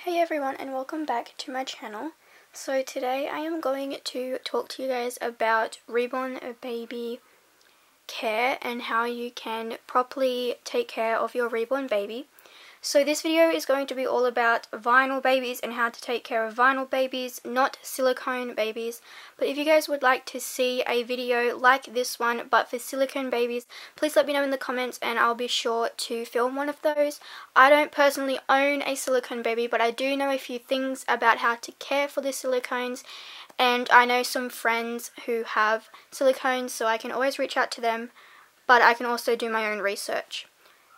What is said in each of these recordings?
Hey everyone, and welcome back to my channel. So today I am going to talk to you guys about Reborn Baby care and how you can properly take care of your reborn baby. So this video is going to be all about vinyl babies and how to take care of vinyl babies, not silicone babies. But if you guys would like to see a video like this one but for silicone babies, please let me know in the comments and I'll be sure to film one of those. I don't personally own a silicone baby, but I do know a few things about how to care for the silicones, and I know some friends who have silicones, so I can always reach out to them, but I can also do my own research.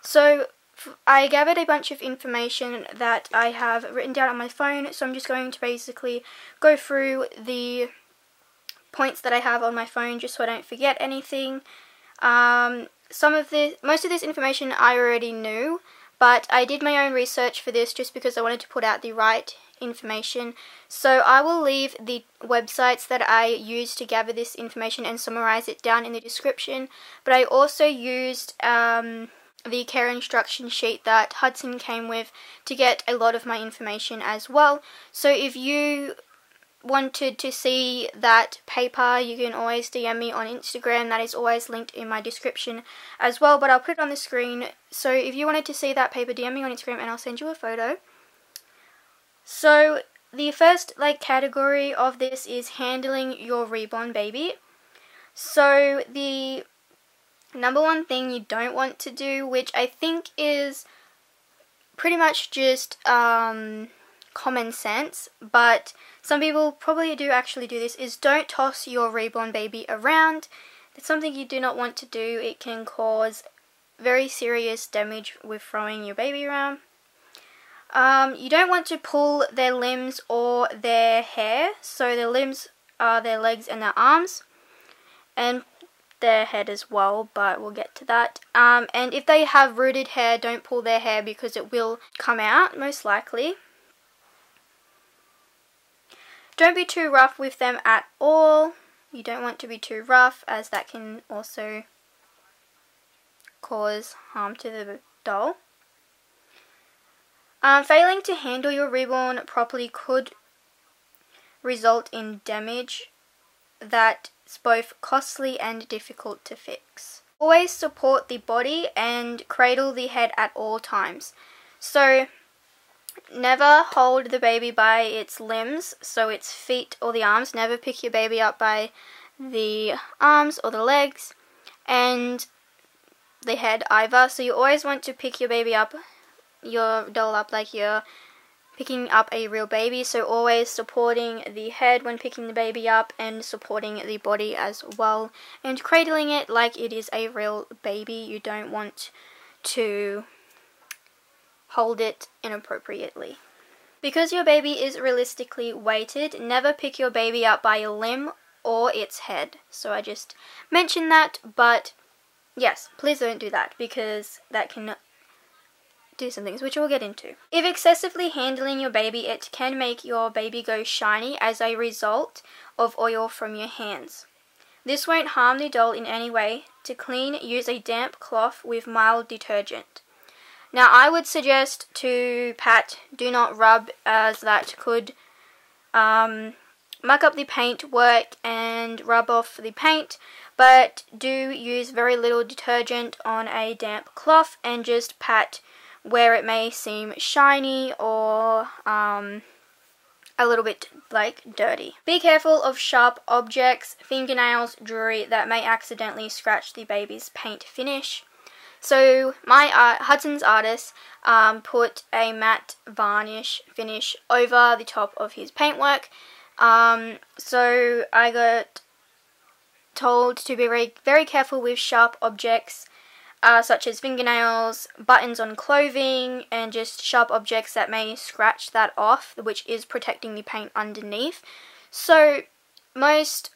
So I gathered a bunch of information that I have written down on my phone, so I'm just going to basically go through the points that I have on my phone just so I don't forget anything. Most of this information I already knew, but I did my own research for this just because I wanted to put out the right information. So I will leave the websites that I used to gather this information and summarize it down in the description, but I also used the care instruction sheet that Hudson came with to get a lot of my information as well. So if you wanted to see that paper, you can always DM me on Instagram. That is always linked in my description as well, but I'll put it on the screen. So if you wanted to see that paper, DM me on Instagram and I'll send you a photo. So the first category of this is handling your reborn baby. So the number one thing you don't want to do, which I think is pretty much just common sense, but some people probably do actually do this, is don't toss your reborn baby around. It's something you do not want to do. It can cause very serious damage with throwing your baby around. You don't want to pull their limbs or their hair. So their limbs are their legs and their arms, and their head as well, but we'll get to that. And if they have rooted hair, don't pull their hair because it will come out most likely. Don't be too rough with them at all. You don't want to be too rough, as that can also cause harm to the doll. Failing to handle your reborn properly could result in damage that's both costly and difficult to fix. Always support the body and cradle the head at all times. So never hold the baby by its limbs, so its feet or the arms. Never pick your baby up by the arms or the legs, and the head either. So you always want to pick your baby up, your doll up, like you're picking up a real baby. So always supporting the head when picking the baby up and supporting the body as well, and cradling it like it is a real baby. You don't want to hold it inappropriately. Because your baby is realistically weighted, never pick your baby up by a limb or its head. So I just mentioned that, but yes, please don't do that because that can do some things which we'll get into. If excessively handling your baby, it can make your baby go shiny as a result of oil from your hands. This won't harm the doll in any way. To clean, use a damp cloth with mild detergent. Now I would suggest to pat, do not rub, as that could muck up the paint work and rub off the paint, but do use very little detergent on a damp cloth and just pat where it may seem shiny or a little bit dirty. Be careful of sharp objects, fingernails, jewelry that may accidentally scratch the baby's paint finish. So my Hudson's artist put a matte varnish finish over the top of his paintwork. So I got told to be very, very careful with sharp objects, such as fingernails, buttons on clothing, and just sharp objects that may scratch that off, which is protecting the paint underneath. So most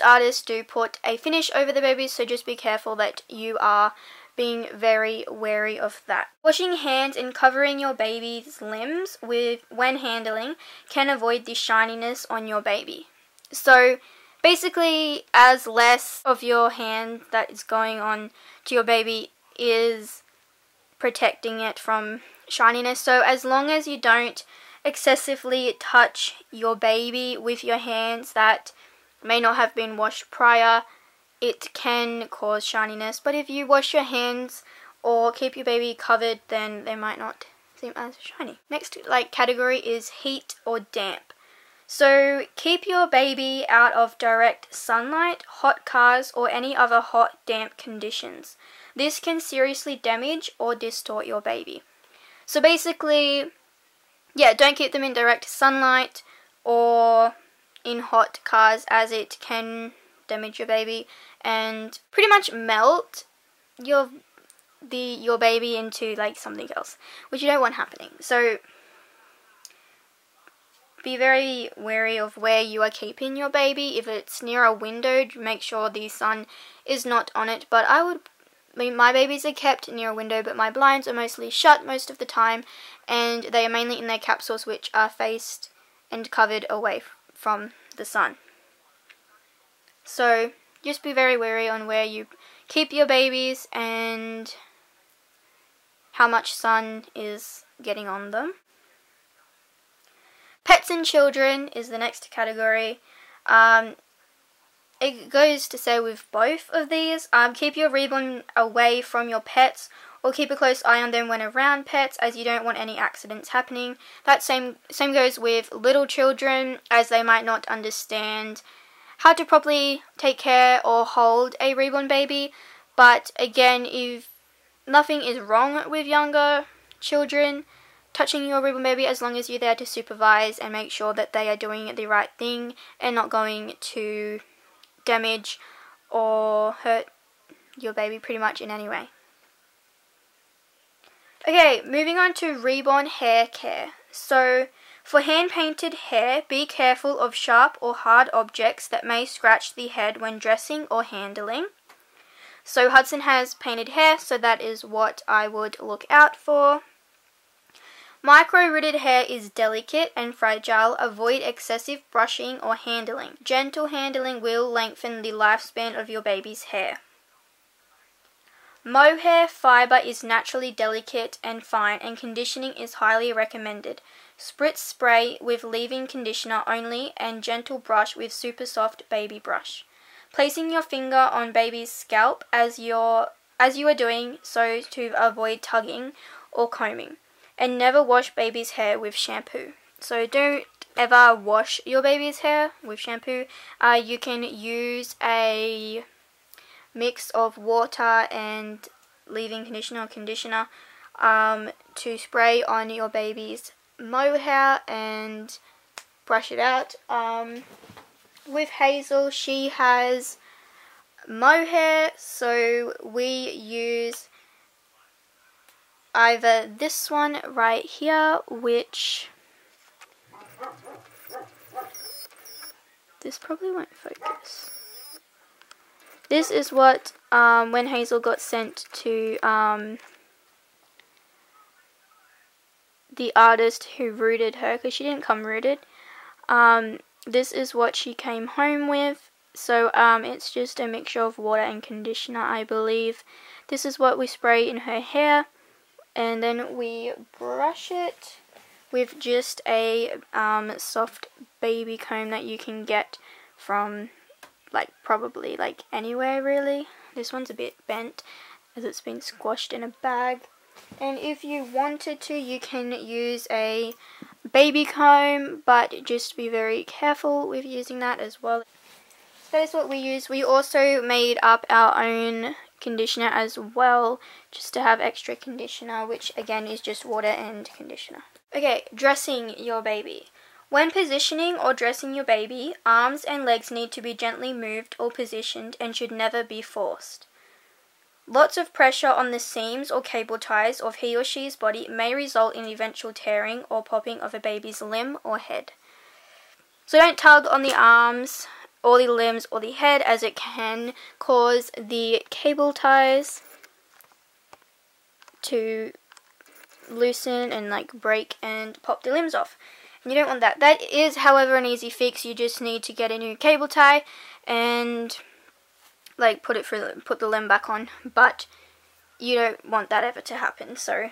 artists do put a finish over the baby, so just be careful that you are being very wary of that. Washing hands and covering your baby's limbs when handling can avoid the shininess on your baby. So basically, as less of your hand that is going on to your baby is protecting it from shininess. So as long as you don't excessively touch your baby with your hands that may not have been washed prior, it can cause shininess. But if you wash your hands or keep your baby covered, then they might not seem as shiny. Next category is heat or damp. So keep your baby out of direct sunlight, hot cars, or any other hot, damp conditions. This can seriously damage or distort your baby. So basically, yeah, don't keep them in direct sunlight or in hot cars, as it can damage your baby and pretty much melt your baby into something else, which you don't want happening. So be very wary of where you are keeping your baby. If it's near a window, make sure the sun is not on it. But my babies are kept near a window, but my blinds are mostly shut most of the time, and they are mainly in their capsules, which are faced and covered away from the sun. So just be very wary on where you keep your babies and how much sun is getting on them. Pets and children is the next category. It goes to say with both of these, keep your Reborn away from your pets, or keep a close eye on them when around pets, as you don't want any accidents happening. That same goes with little children, as they might not understand how to properly take care or hold a Reborn baby. But again, if nothing is wrong with younger children touching your Reborn baby, as long as you're there to supervise and make sure that they are doing the right thing and not going to damage or hurt your baby pretty much in any way. Okay, moving on to Reborn hair care. So for hand painted hair, be careful of sharp or hard objects that may scratch the head when dressing or handling. So Hudson has painted hair, so that is what I would look out for. Micro-rooted hair is delicate and fragile. Avoid excessive brushing or handling. Gentle handling will lengthen the lifespan of your baby's hair. Mohair fiber is naturally delicate and fine, and conditioning is highly recommended. Spritz spray with leave-in conditioner only, and gentle brush with super soft baby brush. Placing your finger on baby's scalp as you are doing so to avoid tugging or combing. And never wash baby's hair with shampoo. So don't ever wash your baby's hair with shampoo. You can use a mix of water and leave-in conditioner to spray on your baby's mohair and brush it out. With Hazel, she has mohair, so we use either this one right here, which this probably won't focus. This is what when Hazel got sent to the artist who rooted her, because she didn't come rooted. This is what she came home with. So it's just a mixture of water and conditioner, I believe. This is what we spray in her hair. And then we brush it with just a soft baby comb that you can get from probably anywhere really. This one's a bit bent as it's been squashed in a bag. And if you wanted to, you can use a baby comb, but just be very careful with using that as well. So that is what we use. We also made up our own conditioner as well, just to have extra conditioner, which again is just water and conditioner. Okay, dressing your baby. When positioning or dressing your baby, arms and legs need to be gently moved or positioned and should never be forced. Lots of pressure on the seams or cable ties of he or she's body may result in eventual tearing or popping of a baby's limb or head. So don't tug on the arms or the limbs or the head, as it can cause the cable ties to loosen and break and pop the limbs off. And you don't want that. That is, however, an easy fix. You just need to get a new cable tie and put the limb back on. But you don't want that ever to happen, so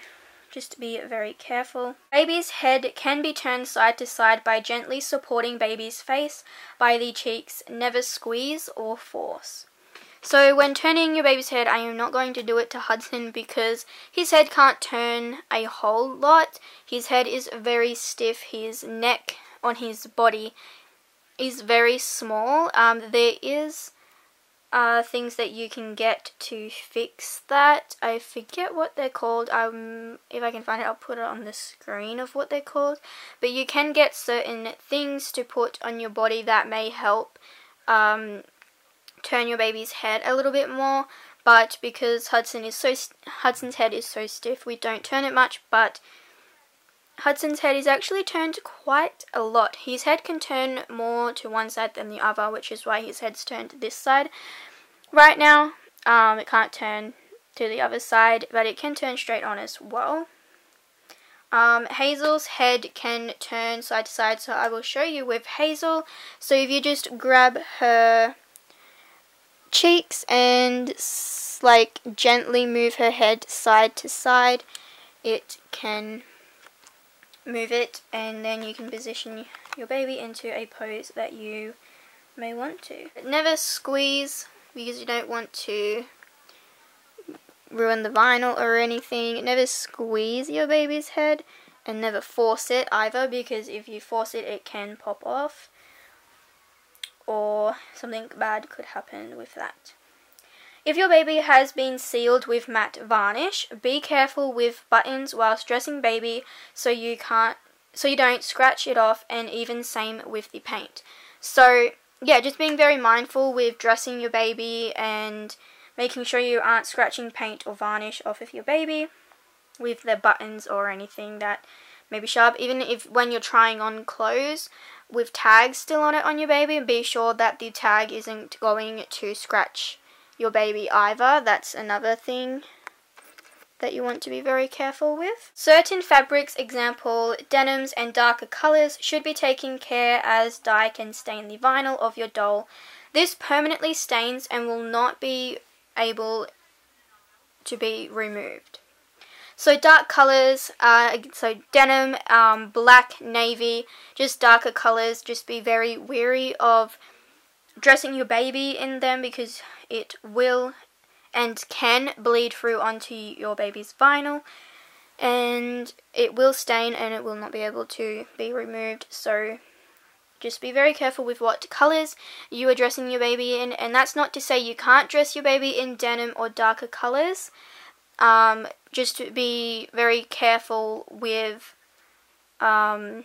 just be very careful. Baby's head can be turned side to side by gently supporting baby's face by the cheeks. Never squeeze or force. So when turning your baby's head, I am not going to do it to Hudson because his head can't turn a whole lot. His head is very stiff. His neck on his body is very small. There is things that you can get to fix that. I forget what they're called. If I can find it, I'll put it on the screen of what they're called. But you can get certain things to put on your body that may help turn your baby's head a little bit more. But because Hudson's head is so stiff, we don't turn it much. But Hudson's head is actually turned quite a lot. His head can turn more to one side than the other, which is why his head's turned to this side. Right now, it can't turn to the other side, but it can turn straight on as well. Hazel's head can turn side to side, so I will show you with Hazel. So if you just grab her cheeks and like gently move her head side to side, it can move it, and then you can position your baby into a pose that you may want to. But never squeeze because you don't want to ruin the vinyl or anything. Never squeeze your baby's head, and never force it either, because if you force it, it can pop off or something bad could happen with that. If your baby has been sealed with matte varnish, be careful with buttons whilst dressing baby so you don't scratch it off, and even same with the paint. So yeah, just being very mindful with dressing your baby and making sure you aren't scratching paint or varnish off of your baby with the buttons or anything that may be sharp. Even if when you're trying on clothes with tags still on it on your baby, be sure that the tag isn't going to scratch your baby either. That's another thing that you want to be very careful with. Certain fabrics, example denims and darker colors, should be taken care as dye can stain the vinyl of your doll. This permanently stains and will not be able to be removed. So dark colors, so denim, black, navy, just darker colors. Just be very wary of dressing your baby in them because it will and can bleed through onto your baby's vinyl, and it will stain and it will not be able to be removed. So just be very careful with what colors you are dressing your baby in, and that's not to say you can't dress your baby in denim or darker colors. Just to be very careful with how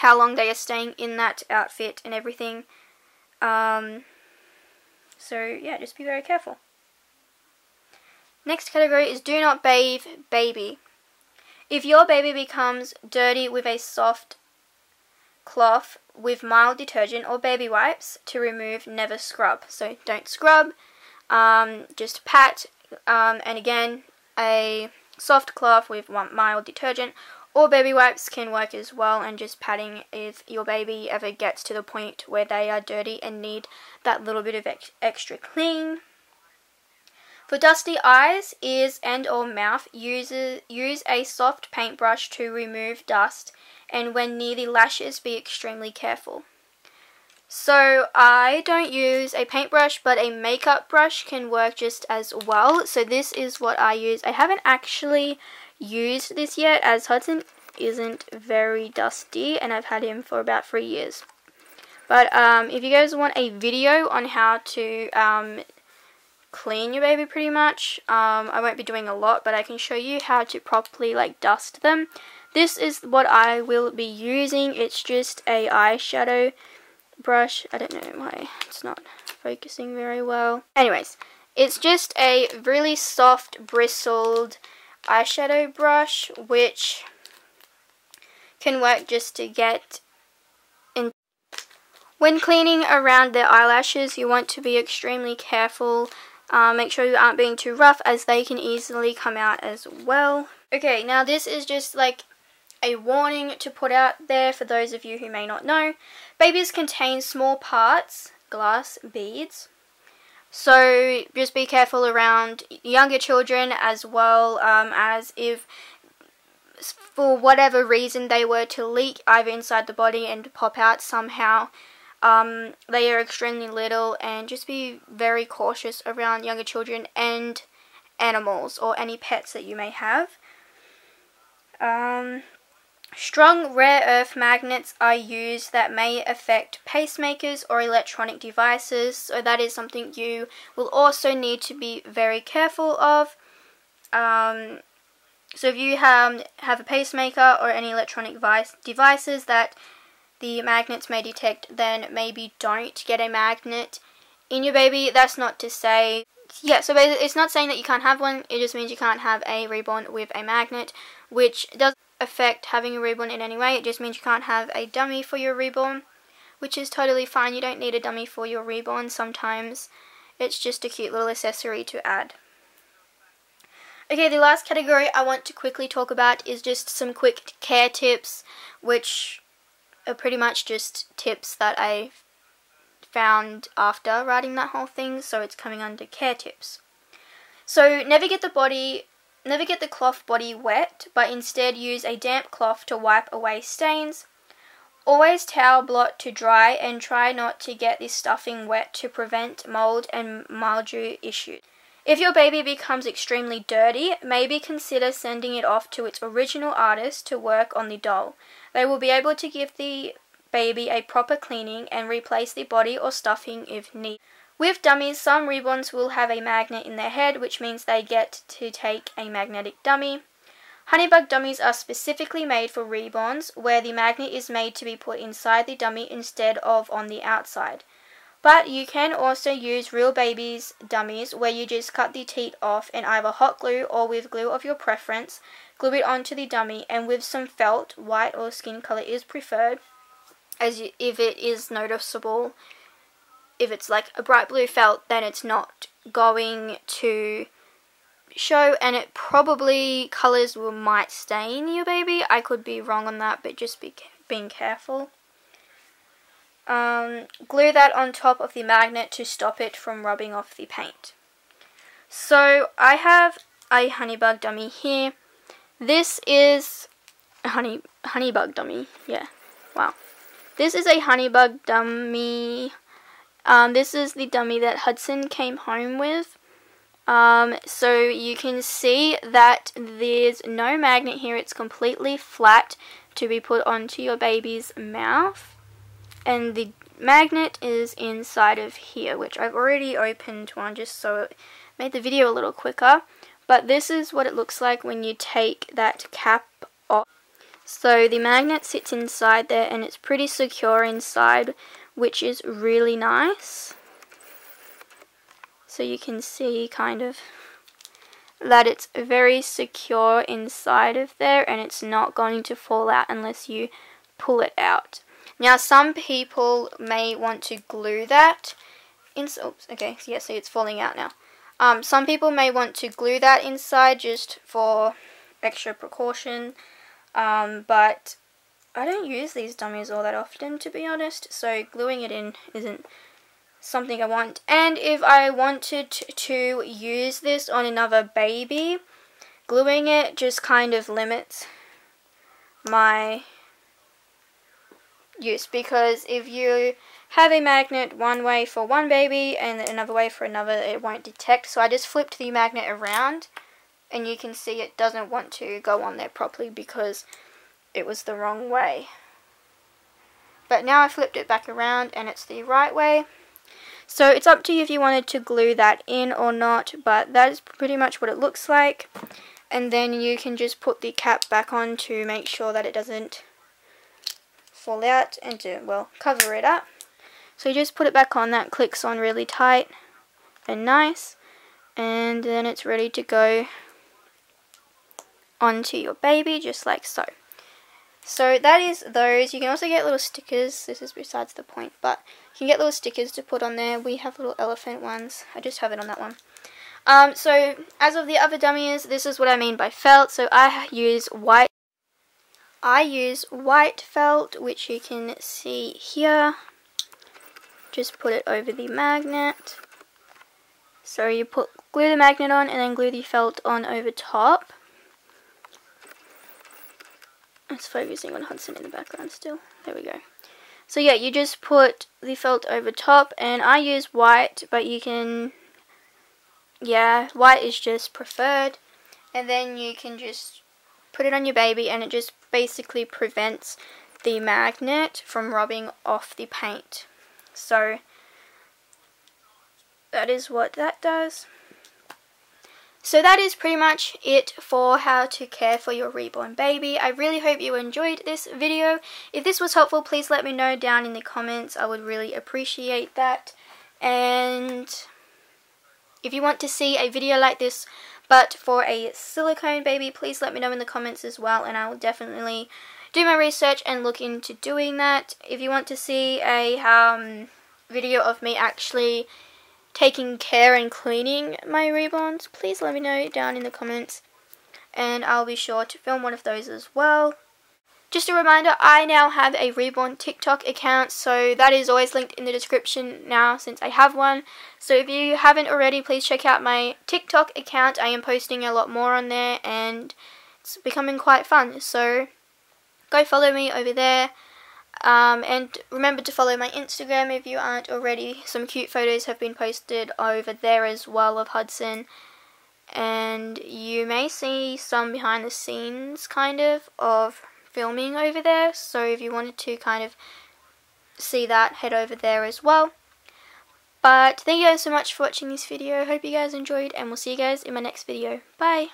long they are staying in that outfit and everything. So yeah, just be very careful. Next category is do not bathe baby. If your baby becomes dirty with a soft cloth with mild detergent or baby wipes to remove, never scrub. So don't scrub, just pat, and again, a soft cloth with mild detergent or baby wipes can work as well, and just patting if your baby ever gets to the point where they are dirty and need that little bit of extra clean. For dusty eyes, ears and or mouth, use a soft paintbrush to remove dust, and when near the lashes, be extremely careful. So I don't use a paintbrush, but a makeup brush can work just as well. So this is what I use. I haven't actually used this yet, as Hudson isn't very dusty and I've had him for about 3 years. But if you guys want a video on how to clean your baby pretty much, I won't be doing a lot, but I can show you how to properly like dust them. This is what I will be using. It's just a eyeshadow brush. I don't know why it's not focusing very well. Anyways, it's just a really soft bristled eyeshadow brush which can work just to get in. When cleaning around the eyelashes, you want to be extremely careful. Make sure you aren't being too rough, as they can easily come out as well. Okay, now this is just like a warning to put out there for those of you who may not know. Babies contain small parts, glass beads, So just be careful around younger children, as well as if for whatever reason they were to leak either inside the body and pop out somehow. They are extremely little, and just be very cautious around younger children and animals or any pets that you may have. Strong rare earth magnets are used that may affect pacemakers or electronic devices, so that is something you will also need to be very careful of. So if you have a pacemaker or any electronic devices that the magnets may detect, then maybe don't get a magnet in your baby. That's not to say, yeah, so it's not saying that you can't have one, it just means you can't have a reborn with a magnet, which doesn't affect having a reborn in any way. It just means you can't have a dummy for your reborn, which is totally fine. You don't need a dummy for your reborn. Sometimes it's just a cute little accessory to add. Okay, the last category I want to quickly talk about is just some quick care tips, which are pretty much just tips that I found after writing that whole thing, so it's coming under care tips. So never get the cloth body wet, but instead use a damp cloth to wipe away stains. Always towel blot to dry, and try not to get the stuffing wet to prevent mold and mildew issues. If your baby becomes extremely dirty, maybe consider sending it off to its original artist to work on the doll. They will be able to give the baby a proper cleaning and replace the body or stuffing if needed. With dummies, some reborns will have a magnet in their head, which means they get to take a magnetic dummy. Honeybug dummies are specifically made for reborns, where the magnet is made to be put inside the dummy instead of on the outside. But you can also use real babies' dummies, where you just cut the teat off and either hot glue or with glue of your preference, glue it onto the dummy, and with some felt, white or skin color is preferred, if it is noticeable. If it's like a bright blue felt, then it's not going to show, and it probably colors might stain your baby. I could be wrong on that, but just being careful. Glue that on top of the magnet to stop it from rubbing off the paint. So I have a honeybug dummy here. This is a honeybug dummy. Yeah, wow. This is a honeybug dummy. This is the dummy that Hudson came home with. So you can see that there's no magnet here. It's completely flat to be put onto your baby's mouth. And the magnet is inside of here, which I've already opened one just so it made the video a little quicker. But this is what it looks like when you take that cap off. So the magnet sits inside there, and it's pretty secure inside, which is really nice. So you can see kind of that it's very secure inside of there, and it's not going to fall out unless you pull it out. Now some people may want to glue that oops, okay, so yeah, see it's falling out now. Some people may want to glue that inside just for extra precaution, but I don't use these dummies all that often, to be honest, so gluing it in isn't something I want. And if I wanted to use this on another baby, gluing it just kind of limits my use, because if you have a magnet one way for one baby and another way for another, it won't detect. So I just flipped the magnet around, and you can see it doesn't want to go on there properly because it was the wrong way. But now I flipped it back around and it's the right way. So it's up to you if you wanted to glue that in or not, but that is pretty much what it looks like. And then you can just put the cap back on to make sure that it doesn't fall out, and to, well, cover it up. So you just put it back on, that clicks on really tight and nice, and then it's ready to go onto your baby just like so. So that is those. You can also get little stickers. This is besides the point, but you can get little stickers to put on there. We have little elephant ones. I just have it on that one. So as of the other dummies, this is what I mean by felt. So I use white felt, which you can see here. Just put it over the magnet, So you glue the magnet on and then glue the felt on over top. It's focusing on Hudson in the background still. There we go. So yeah, you just put the felt over top, and I use white, but you can, yeah, white is just preferred. And then you can just put it on your baby, and it just basically prevents the magnet from rubbing off the paint. So that is what that does. So that is pretty much it for how to care for your reborn baby. I really hope you enjoyed this video. If this was helpful, please let me know down in the comments. I would really appreciate that. And if you want to see a video like this but for a silicone baby, please let me know in the comments as well, and I will definitely do my research and look into doing that. If you want to see a video of me actually taking care and cleaning my reborns, please let me know down in the comments, and I'll be sure to film one of those as well. Just a reminder, I now have a Reborn TikTok account, so that is always linked in the description now since I have one. So if you haven't already, please check out my TikTok account. I am posting a lot more on there, and it's becoming quite fun, so go follow me over there. And remember to follow my Instagram if you aren't already. Some cute photos have been posted over there as well of Hudson, and you may see some behind the scenes kind of filming over there, so if you wanted to kind of see that, head over there as well. But thank you guys so much for watching this video. Hope you guys enjoyed, and we'll see you guys in my next video. Bye!